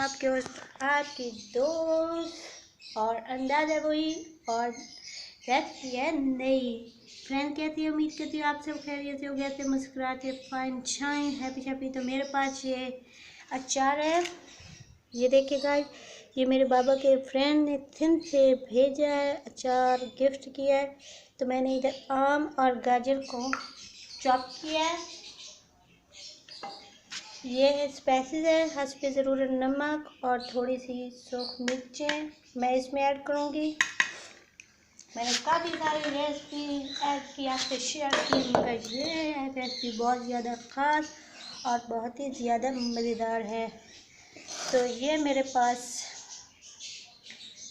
आपके होस्ट आपकी दोस्त और अंदाज़ा वही और रेसिपी है नई। फ्रेंड कहती है उम्मीद करती हूँ आप सब खैरियत से हो गए थे, मुस्कुराते फाइन शाइन हैप्पी शैप्पी। तो मेरे पास ये अचार है, ये देखिए गाइस, ये मेरे बाबा के फ्रेंड ने थिन से भेजा है, अचार गिफ्ट किया है। तो मैंने इधर आम और गाजर को चॉप किया है। ये स्पाइसेस है, हस्बे ज़रूरत नमक और थोड़ी सी सूख मिर्चें मैं इसमें ऐड करूँगी। मैंने काफ़ी सारी रेसिपी ऐड की आपसे शेयर की, मगर ये रेसिपी बहुत ज़्यादा ख़ास और बहुत ही ज़्यादा मज़ेदार है। तो ये मेरे पास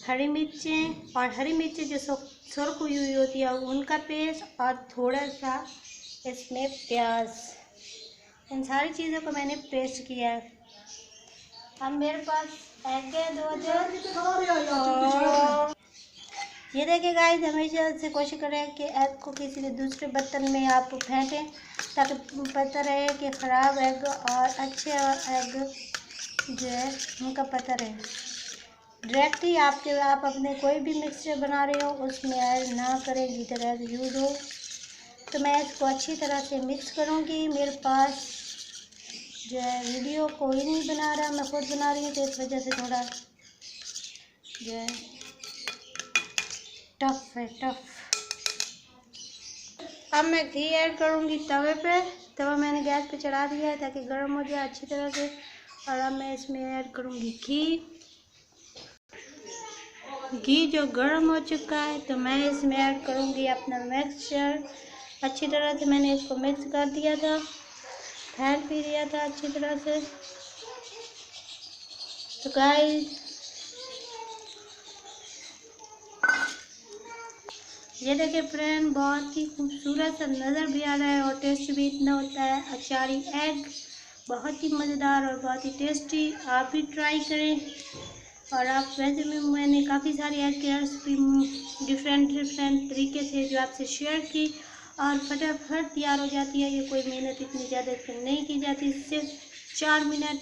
हरी मिर्चें और हरी मिर्चें जो सुर्ख हुई होती है उनका पेस्ट और थोड़ा सा इसमें प्याज, इन सारी चीज़ों को मैंने पेस्ट किया है। अब मेरे पास एग है 2 ये देखिए गाइस, हमेशा से कोशिश करें कि एग को किसी भी दूसरे बर्तन में आप फेंकें ताकि पता रहे कि ख़राब एग और अच्छे एग जो है उनका पता रहे। डायरेक्टली आप अपने कोई भी मिक्सचर बना रहे हो उसमें ऐड ना करें जिधर एग यूज़ हो। तो मैं इसको अच्छी तरह से मिक्स करूँगी। मेरे पास जो है वीडियो कोई नहीं बना रहा, मैं खुद बना रही हूँ, तो इस वजह से थोड़ा जो है टफ। अब मैं घी ऐड करूँगी तवे पे। तवा मैंने गैस पे चढ़ा दिया है ताकि गर्म हो जाए अच्छी तरह से। और अब मैं इसमें ऐड करूँगी घी जो गर्म हो चुका है, तो मैं इसमें ऐड करूँगी अपना मिक्सचर। अच्छी तरह से मैंने इसको मिक्स कर दिया था, फैल भी दिया था अच्छी तरह से। तो गाइस ये देखिए फ्रेंड, बहुत ही खूबसूरत सा नज़र भी आ रहा है और टेस्ट भी इतना होता है। अचारी एग बहुत ही मज़ेदार और बहुत ही टेस्टी, आप भी ट्राई करें। और आप वैसे में मैंने काफ़ी सारी एग की रेसिपी डिफरेंट तरीके से जो आपसे शेयर की और फटाफट तैयार हो जाती है। ये कोई मेहनत इतनी ज़्यादा नहीं की जाती, सिर्फ 4 मिनट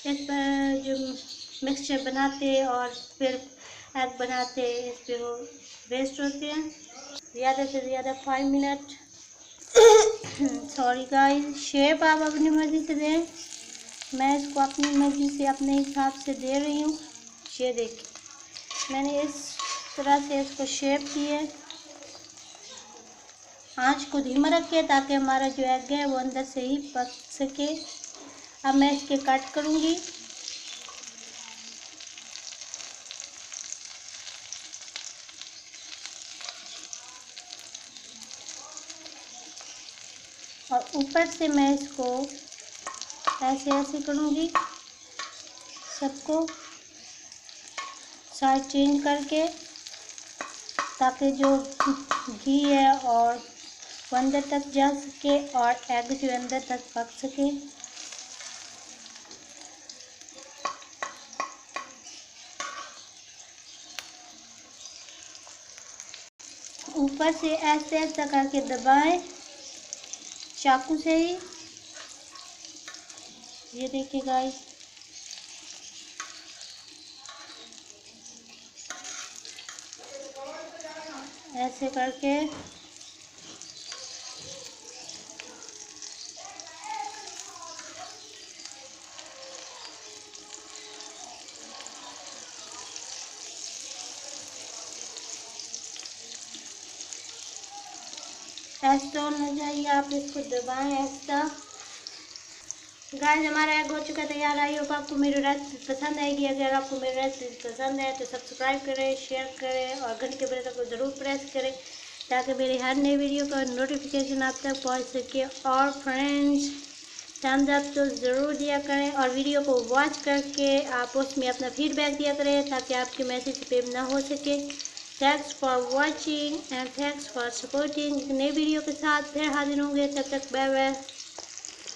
इस पर जो मिक्सचर बनाते और फिर एग बनाते इस पर वो वेस्ट होते हैं, ज़्यादा से ज़्यादा 5 मिनट। सॉरी गाइस, शेप आप अपनी मर्ज़ी से दें, मैं इसको अपनी मर्ज़ी से अपने हिसाब से दे रही हूँ। ये देखिए मैंने इस तरह से इसको शेप की है। आँच को धीमा रखें ताकि हमारा जो एग है वो अंदर से ही पक सके। अब मैं इसके कट करूँगी। और ऊपर से मैं इसको ऐसे करूँगी, सबको साइड चेंज करके, ताकि जो घी है और वो अंदर तक जा सके और एग जो अंदर तक पक सके। ऊपर से ऐसे करके दबाएं चाकू से ही। ये देखिए गाइस, ऐसे करके ऐसा होना चाहिए, आप इसको दबाएं ऐसा। गाइस हमारा एग हो चुका तैयार। आई होप आपको मेरी रेसिपी पसंद आएगी। अगर आपको मेरी रेसिपी पसंद है तो सब्सक्राइब करें, शेयर करें और घंटे के बटन को ज़रूर प्रेस करें ताकि मेरी हर नई वीडियो का नोटिफिकेशन आप तक पहुंच सके। और फ्रेंड्स थम्स अप तो ज़रूर दिया करें और वीडियो को वॉच करके आप उसमें अपना फीडबैक दिया करें ताकि आपके मैसेज पे ना हो सके। Thanks for watching and thanks for supporting. नई वीडियो के साथ फिर हाजिर होंगे, तब तक बाय बाय।